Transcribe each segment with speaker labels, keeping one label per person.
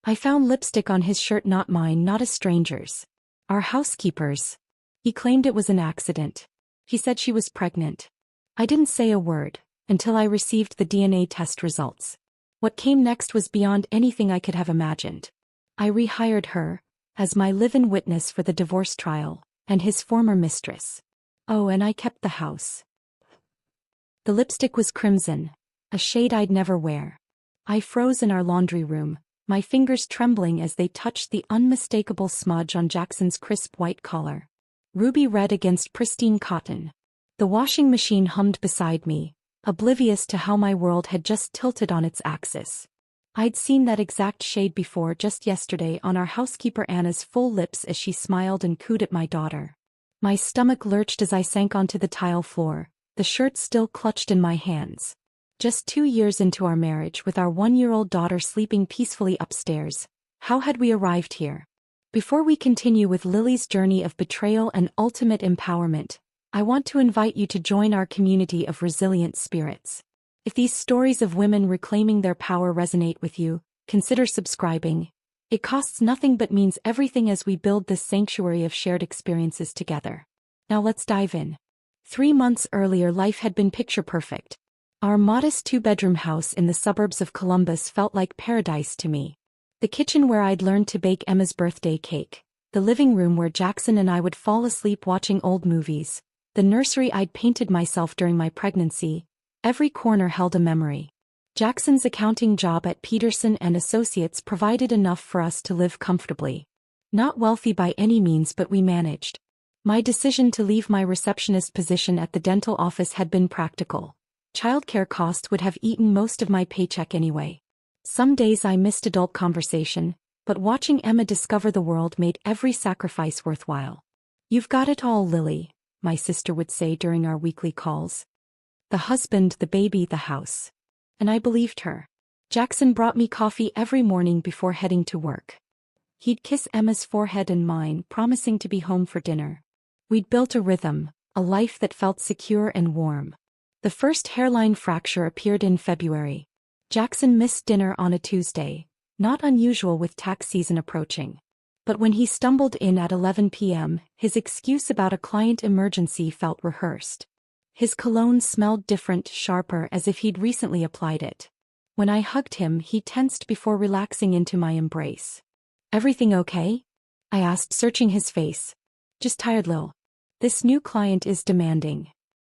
Speaker 1: I found lipstick on his shirt, not mine, not a stranger's. Our housekeeper's. He claimed it was an accident. He said she was pregnant. I didn't say a word, until I received the DNA test results. What came next was beyond anything I could have imagined. I rehired her, as my live-in witness for the divorce trial, and his former mistress. Oh, and I kept the house. The lipstick was crimson, a shade I'd never wear. I froze in our laundry room, my fingers trembling as they touched the unmistakable smudge on Jackson's crisp white collar. Ruby red against pristine cotton. The washing machine hummed beside me, oblivious to how my world had just tilted on its axis. I'd seen that exact shade before just yesterday on our housekeeper Anna's full lips as she smiled and cooed at my daughter. My stomach lurched as I sank onto the tile floor, the shirt still clutched in my hands. Just 2 years into our marriage, with our 1-year-old daughter sleeping peacefully upstairs, how had we arrived here? Before we continue with Lily's journey of betrayal and ultimate empowerment, I want to invite you to join our community of resilient spirits. If these stories of women reclaiming their power resonate with you, consider subscribing. It costs nothing but means everything as we build this sanctuary of shared experiences together. Now let's dive in. 3 months earlier, life had been picture perfect. Our modest 2-bedroom house in the suburbs of Columbus felt like paradise to me. The kitchen where I'd learned to bake Emma's birthday cake, the living room where Jackson and I would fall asleep watching old movies, the nursery I'd painted myself during my pregnancy, every corner held a memory. Jackson's accounting job at Peterson and Associates provided enough for us to live comfortably. Not wealthy by any means, but we managed. My decision to leave my receptionist position at the dental office had been practical. Childcare costs would have eaten most of my paycheck anyway. Some days I missed adult conversation, but watching Emma discover the world made every sacrifice worthwhile. "You've got it all, Lily," my sister would say during our weekly calls. "The husband, the baby, the house." And I believed her. Jackson brought me coffee every morning before heading to work. He'd kiss Emma's forehead and mine, promising to be home for dinner. We'd built a rhythm, a life that felt secure and warm. The first hairline fracture appeared in February. Jackson missed dinner on a Tuesday, not unusual with tax season approaching. But when he stumbled in at 11 p.m., his excuse about a client emergency felt rehearsed. His cologne smelled different, sharper, as if he'd recently applied it. When I hugged him, he tensed before relaxing into my embrace. "Everything okay?" I asked, searching his face. "Just tired, Lil. This new client is demanding."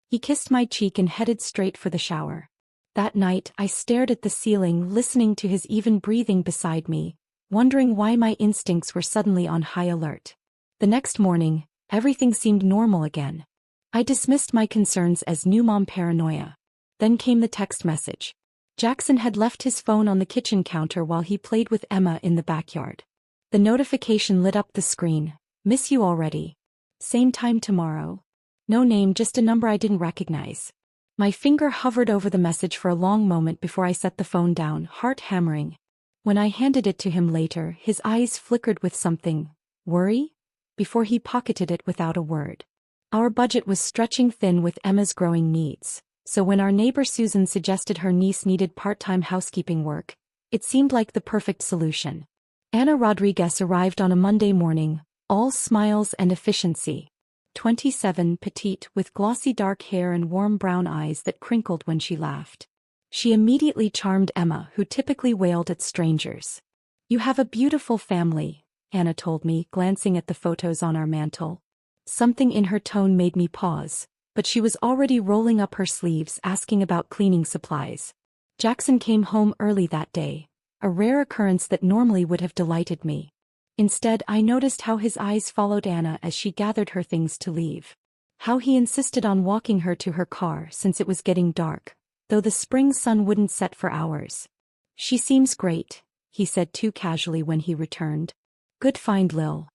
Speaker 1: He kissed my cheek and headed straight for the shower. That night, I stared at the ceiling, listening to his even breathing beside me, wondering why my instincts were suddenly on high alert. The next morning, everything seemed normal again. I dismissed my concerns as new mom paranoia. Then came the text message. Jackson had left his phone on the kitchen counter while he played with Emma in the backyard. The notification lit up the screen. "Miss you already. Same time tomorrow." No name, just a number I didn't recognize. My finger hovered over the message for a long moment before I set the phone down, heart hammering. When I handed it to him later, his eyes flickered with something. Worry? Before he pocketed it without a word. Our budget was stretching thin with Emma's growing needs, so when our neighbor Susan suggested her niece needed part-time housekeeping work, it seemed like the perfect solution. Anna Rodriguez arrived on a Monday morning, all smiles and efficiency. 27, petite, with glossy dark hair and warm brown eyes that crinkled when she laughed. She immediately charmed Emma, who typically wailed at strangers. "You have a beautiful family," Anna told me, glancing at the photos on our mantel. Something in her tone made me pause, but she was already rolling up her sleeves, asking about cleaning supplies. Jackson came home early that day, a rare occurrence that normally would have delighted me. Instead, I noticed how his eyes followed Anna as she gathered her things to leave. How he insisted on walking her to her car since it was getting dark, though the spring sun wouldn't set for hours. "She seems great," he said too casually when he returned. "Good find, Lil."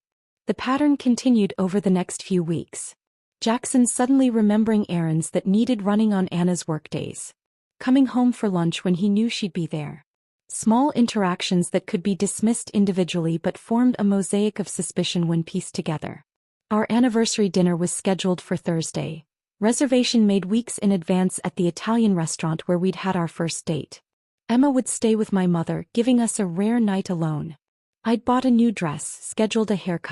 Speaker 1: The pattern continued over the next few weeks. Jackson suddenly remembering errands that needed running on Anna's workdays. Coming home for lunch when he knew she'd be there. Small interactions that could be dismissed individually but formed a mosaic of suspicion when pieced together. Our anniversary dinner was scheduled for Thursday. Reservation made weeks in advance at the Italian restaurant where we'd had our first date. Emma would stay with my mother, giving us a rare night alone. I'd bought a new dress, scheduled a haircut.